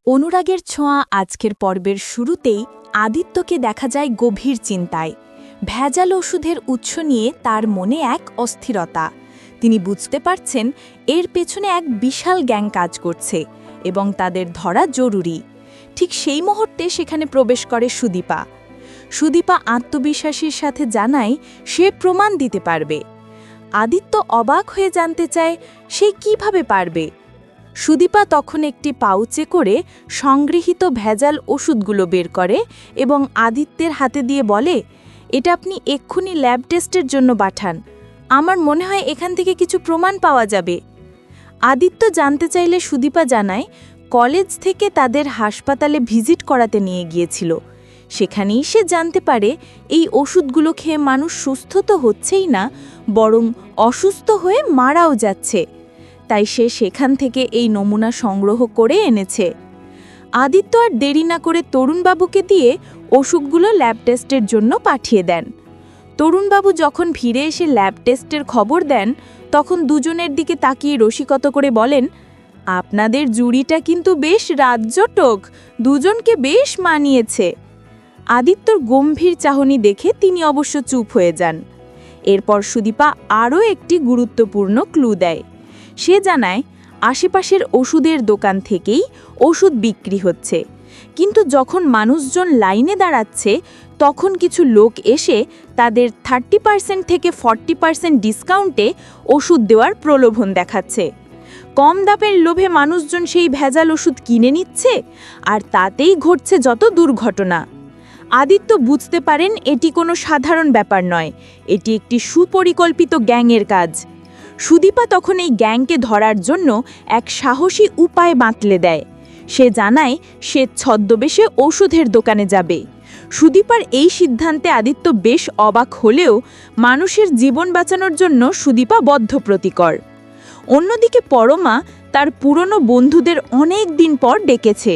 অনুরাগের ছোঁয়া আজকের পর্বের শুরুতেই আদিত্যকে দেখা যায় গভীর চিন্তায়। ভেজাল ওষুধের উৎস নিয়ে তার মনে এক অস্থিরতা। তিনি বুঝতে পারছেন এর পেছনে এক বিশাল গ্যাং কাজ করছে এবং তাদের ধরা জরুরি। ঠিক সেই মুহূর্তে সেখানে প্রবেশ করে সুদীপা। সুদীপা আত্মবিশ্বাসের সাথে জানায় সে প্রমাণ দিতে পারবে। আদিত্য অবাক হয়ে জানতে চায় সে কিভাবে পারবে। সুদীপা তখন একটি পাউচে করে সংগৃহীত ভেজাল ওষুধগুলো বের করে এবং আদিত্যের হাতে দিয়ে বলে, এটা আপনি এক্ষুনি ল্যাব টেস্টের জন্য পাঠান। আমার মনে হয় এখান থেকে কিছু প্রমাণ পাওয়া যাবে। আদিত্য জানতে চাইলে সুদীপা জানায় কলেজ থেকে তাদের হাসপাতালে ভিজিট করাতে নিয়ে গিয়েছিল। সেখানেই সে জানতে পারে এই ওষুধগুলো খেয়ে মানুষ সুস্থ তো হচ্ছেই না, বরং অসুস্থ হয়ে মারাও যাচ্ছে। তাই সে সেখান থেকে এই নমুনা সংগ্রহ করে এনেছে। আদিত্য আর দেরি না করে তরুণবাবুকে দিয়ে ওষুধগুলো ল্যাব টেস্টের জন্য পাঠিয়ে দেন। তরুণবাবু যখন ফিরে এসে ল্যাব টেস্টের খবর দেন, তখন দুজনের দিকে তাকিয়ে রসিকতা করে বলেন, আপনাদের জুড়িটা কিন্তু বেশ রাজ্যটক, দুজনকে বেশ মানিয়েছে। আদিত্যর গম্ভীর চাহনি দেখে তিনি অবশ্য চুপ হয়ে যান। এরপর সুদীপা আরও একটি গুরুত্বপূর্ণ ক্লু দেয়। সে জানায় আশেপাশের ওষুধের দোকান থেকেই ওষুধ বিক্রি হচ্ছে, কিন্তু যখন মানুষজন লাইনে দাঁড়াচ্ছে তখন কিছু লোক এসে তাদের 30% থেকে 40% ডিসকাউন্টে ওষুধ দেওয়ার প্রলোভন দেখাচ্ছে। কম দামের লোভে মানুষজন সেই ভেজাল ওষুধ কিনে নিচ্ছে, আর তাতেই ঘটছে যত দুর্ঘটনা। আদিত্য বুঝতে পারেন এটি কোনো সাধারণ ব্যাপার নয়, এটি একটি সুপরিকল্পিত গ্যাংয়ের কাজ। সুদীপা তখন এই গ্যাংকে ধরার জন্য এক সাহসী উপায় বাতলে দেয়। সে জানায় সে ছদ্মবেশে ওষুধের দোকানে যাবে। সুদীপার এই সিদ্ধান্তে আদিত্য বেশ অবাক হলেও মানুষের জীবন বাঁচানোর জন্য সুদীপা বদ্ধপ্রতিকর। অন্যদিকে পরমা তার পুরনো বন্ধুদের অনেক দিন পর ডেকেছে।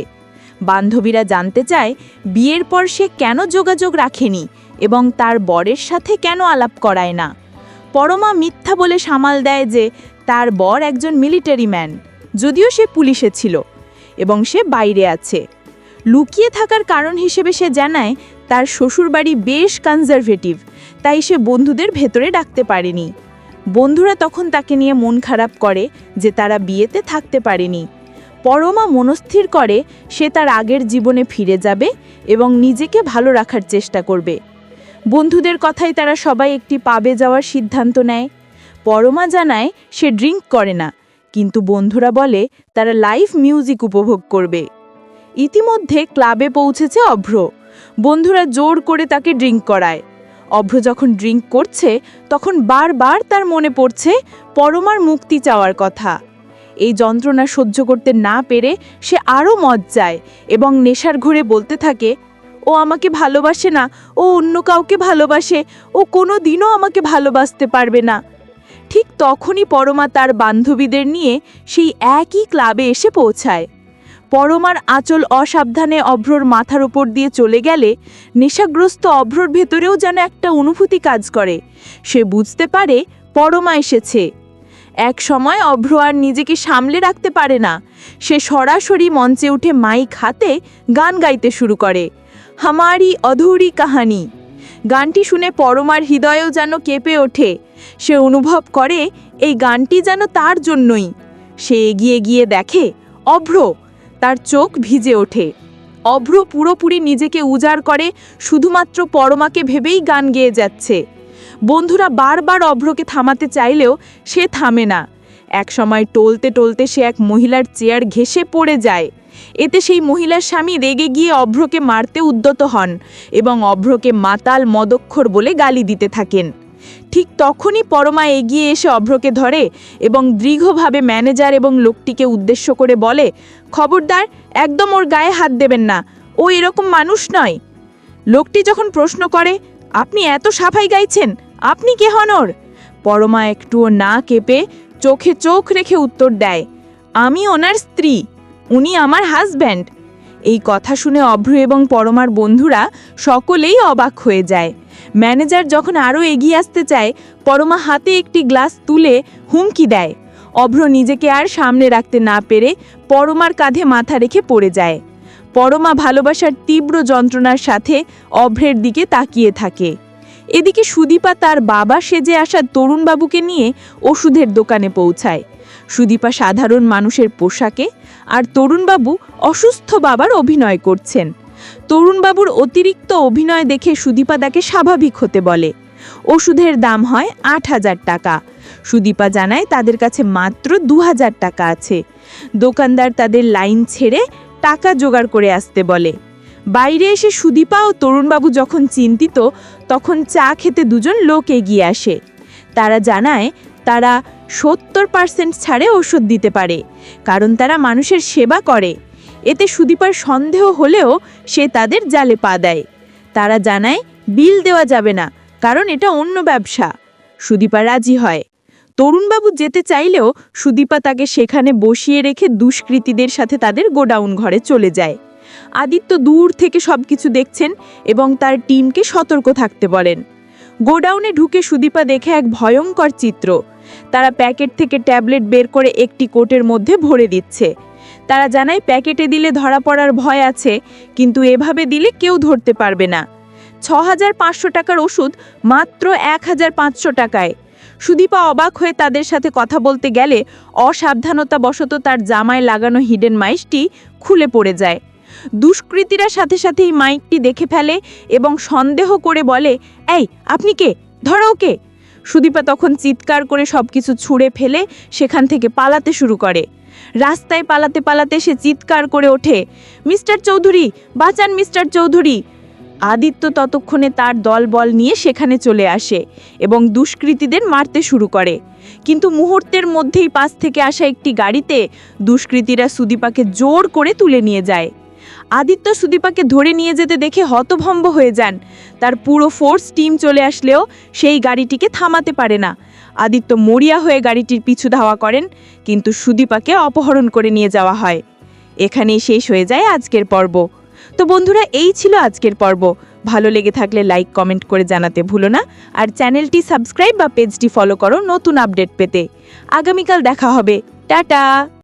বান্ধবীরা জানতে চায় বিয়ের পর সে কেন যোগাযোগ রাখেনি এবং তার বরের সাথে কেন আলাপ করায় না। পরমা মিথ্যা বলে সামাল দেয় যে তার বর একজন মিলিটারি ম্যান, যদিও সে পুলিশে ছিল এবং সে বাইরে আছে। লুকিয়ে থাকার কারণ হিসেবে সে জানায় তার শ্বশুরবাড়ি বেশ কনজারভেটিভ, তাই সে বন্ধুদের ভেতরে ডাকতে পারেনি। বন্ধুরা তখন তাকে নিয়ে মন খারাপ করে যে তারা বিয়েতে থাকতে পারেনি। পরমা মনস্থির করে সে তার আগের জীবনে ফিরে যাবে এবং নিজেকে ভালো রাখার চেষ্টা করবে। বন্ধুদের কথায় তারা সবাই একটি পাবে যাওয়ার সিদ্ধান্ত নেয়। পরমা জানায় সে ড্রিঙ্ক করে না, কিন্তু বন্ধুরা বলে তারা লাইভ মিউজিক উপভোগ করবে। ইতিমধ্যে ক্লাবে পৌঁছেছে অভ্র। বন্ধুরা জোর করে তাকে ড্রিঙ্ক করায়। অভ্র যখন ড্রিঙ্ক করছে তখন বারবার তার মনে পড়ছে পরমার মুক্তি চাওয়ার কথা। এই যন্ত্রণা সহ্য করতে না পেরে সে আরও মদ যায় এবং নেশার ঘুরে বলতে থাকে, ও আমাকে ভালোবাসে না, ও অন্য কাউকে ভালোবাসে, ও কোনো দিনও আমাকে ভালোবাসতে পারবে না। ঠিক তখনই পরমা তার বান্ধবীদের নিয়ে সেই একই ক্লাবে এসে পৌঁছায়। পরমার আঁচল অসাবধানে অভ্রর মাথার উপর দিয়ে চলে গেলে নেশাগ্রস্ত অভ্রর ভেতরেও যেন একটা অনুভূতি কাজ করে। সে বুঝতে পারে পরমা এসেছে। এক সময় অভ্র আর নিজেকে সামলে রাখতে পারে না। সে সরাসরি মঞ্চে উঠে মাইক হাতে গান গাইতে শুরু করে, হামারি অধুরি কাহানি। গানটি শুনে পরমার হৃদয়েও যেন কেঁপে ওঠে। সে অনুভব করে এই গানটি যেন তার জন্যই। সে এগিয়ে গিয়ে দেখে অভ্র, তার চোখ ভিজে ওঠে। অভ্র পুরোপুরি নিজেকে উজাড় করে শুধুমাত্র পরমাকে ভেবেই গান গেয়ে যাচ্ছে। বন্ধুরা বারবার অভ্রকে থামাতে চাইলেও সে থামে না। এক সময় টলতে টলতে সে এক মহিলার চেয়ার ঘেঁষে পড়ে যায়। এতে সেই মহিলার স্বামী রেগে গিয়ে অভ্রকে মারতে উদ্যত হন এবং অভ্রকে মাতাল মদক্ষর বলে গালি দিতে থাকেন। ঠিক তখনই পরমা এগিয়ে এসে অভ্রকে ধরে এবং দৃঢ়ভাবে ম্যানেজার এবং লোকটিকে উদ্দেশ্য করে বলে, খবরদার, একদম ওর গায়ে হাত দেবেন না, ও এরকম মানুষ নয়। লোকটি যখন প্রশ্ন করে, আপনি এত সাফাই গাইছেন, আপনি কে হন ওর? পরমা একটুও না কেঁপে চোখে চোখ রেখে উত্তর দেয়, আমি ওনার স্ত্রী, উনি আমার হাজব্যান্ড। এই কথা শুনে অভ্র এবং পরমার বন্ধুরা সকলেই অবাক হয়ে যায়। ম্যানেজার যখন আরও এগিয়ে আসতে চায়, পরমা হাতে একটি গ্লাস তুলে হুমকি দেয়, অভ্র নিজেকে আর সামনে রাখতে না পেরে পরমার কাঁধে মাথা রেখে পড়ে যায়। পরমা ভালোবাসার তীব্র যন্ত্রণার সাথে অভ্রের দিকে তাকিয়ে থাকে। এদিকে সুদীপা তার বাবা সেজে আসা তরুণবাবুকে নিয়ে ওষুধের দোকানে পৌঁছায়। সুদীপা সাধারণ মানুষের পোশাকে আর তরুণবাবু অসুস্থ বাবার অভিনয় করছেন। তরুণবাবুর অতিরিক্ত অভিনয় দেখে সুদীপা তাকে স্বাভাবিক হতে বলে। ওষুধের দাম হয় ৮,০০০ টাকা। সুদীপা জানায় তাদের কাছে মাত্র ২,০০০ টাকা আছে। দোকানদার তাদের লাইন ছেড়ে টাকা জোগাড় করে আসতে বলে। বাইরে এসে সুদীপা ও তরুণবাবু যখন চিন্তিত, তখন চা খেতে দুজন লোক এগিয়ে আসে। তারা জানায় তারা ৭০% ছাড়ে ওষুধ দিতে পারে, কারণ তারা মানুষের সেবা করে। এতে সুদীপার সন্দেহ হলেও সে তাদের জালে পা দেয়। তারা জানায় বিল দেওয়া যাবে না, কারণ এটা অন্য ব্যবসা। সুদীপা রাজি হয়। তরুণবাবু যেতে চাইলেও সুদীপা তাকে সেখানে বসিয়ে রেখে দুষ্কৃতীদের সাথে তাদের গোডাউন ঘরে চলে যায়। আদিত্য দূর থেকে সবকিছু দেখছেন এবং তার টিমকে সতর্ক থাকতে বলেন। গোডাউনে ঢুকে সুদীপা দেখে এক ভয়ঙ্কর চিত্র। তারা প্যাকেট থেকে ট্যাবলেট বের করে একটি কোটের মধ্যে ভরে দিচ্ছে। তারা জানায় প্যাকেটে দিলে ধরা পড়ার ভয় আছে, কিন্তু এভাবে দিলে কেউ ধরতে পারবে না। ৬,৫০০ টাকার ওষুধ মাত্র ১,৫০০ টাকায়। সুদীপা অবাক হয়ে তাদের সাথে কথা বলতে গেলে অসাবধানতাবশত তার জামায় লাগানো হিডেন মাইকটি খুলে পড়ে যায়। দুষ্কৃতীরা সাথে সাথেই মাইকটি দেখে ফেলে এবং সন্দেহ করে বলে, এই আপনি কে, ধরো ওকে। সুদীপা তখন চিৎকার করে সবকিছু ছুঁড়ে ফেলে সেখান থেকে পালাতে শুরু করে। রাস্তায় পালাতে পালাতে সে চিৎকার করে ওঠে, মিস্টার চৌধুরী বাঁচান, মিস্টার চৌধুরী। আদিত্য ততক্ষণে তার দলবল নিয়ে সেখানে চলে আসে এবং দুষ্কৃতীদের মারতে শুরু করে। কিন্তু মুহূর্তের মধ্যেই পাশ থেকে আসা একটি গাড়িতে দুষ্কৃতীরা সুদীপাকে জোর করে তুলে নিয়ে যায়। আদিত্য সুদীপাকে ধরে নিয়ে যেতে দেখে হতভম্ব হয়ে যান। তার পুরো ফোর্স টিম চলে আসলেও সেই গাড়িটিকে থামাতে পারে না। আদিত্য মরিয়া হয়ে গাড়িটির পিছু ধাওয়া করেন, কিন্তু সুদীপাকে অপহরণ করে নিয়ে যাওয়া হয়। এখানেই শেষ হয়ে যায় আজকের পর্ব। তো বন্ধুরা, এই ছিল আজকের পর্ব। ভালো লেগে থাকলে লাইক কমেন্ট করে জানাতে ভুলো না, আর চ্যানেলটি সাবস্ক্রাইব বা পেজটি ফলো করো নতুন আপডেট পেতে। আগামীকাল দেখা হবে। টাটা।